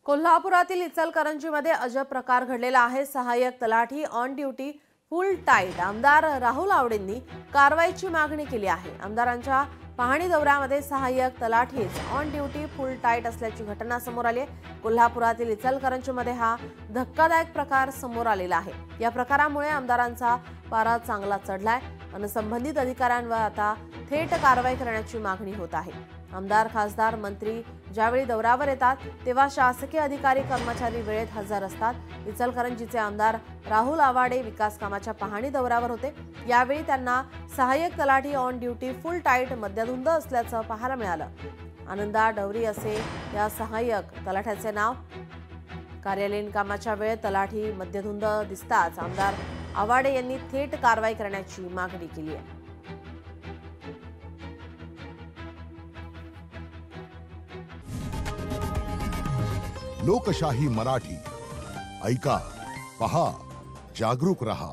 कोल्हापुरातील इचलकरंजीमध्ये अजब प्रकार घडलेला आहे। सहाय्यक तलाठी ऑन ड्युटी फुल टाईट। आमदार राहुल आवडेंनी कारवाईची मागणी केली आहे। आमदारांच्या पाहणी दौऱ्यामध्ये सहाय्यक तलाठीच ऑन ड्युटी फुल टाईट असल्याची घटना समोर आली आहे। कोल्हापुरातील इचलकरंजीमध्ये हा धक्कादायक प्रकार समोर आलेला आहे। या प्रकारामुळे आमदारांचा पारा चांगला चढलाय आणि संबंधित अधिकाऱ्यांवर आता थेट कारवाई करण्याची मागणी होत आहे। आमदार, खासदार, मंत्री ज्यावेळी दौऱ्यावर येतात तेव्हा शासकीय अधिकारी, कर्मचारी वेळेत हजर असतात। इचलकरंजीचे आमदार राहुल आवाडे विकास कामाच्या पाहणी दौऱ्यावर होते। यावेळी त्यांना सहाय्यक तलाठी ऑन ड्युटी फुल टाईट मद्यधुंद असल्याचं पाहायला मिळालं। आनंदा डवरी असे या सहाय्यक तलाठ्याचे नाव। कार्यालयीन कामाच्या वेळेत तलाठी मद्यधुंद दिसताच आमदार आवाडे यांनी थेट कारवाई करण्याची मागणी केली आहे। लोकशाही मराठी ऐका, पहा, जागरूक रहा।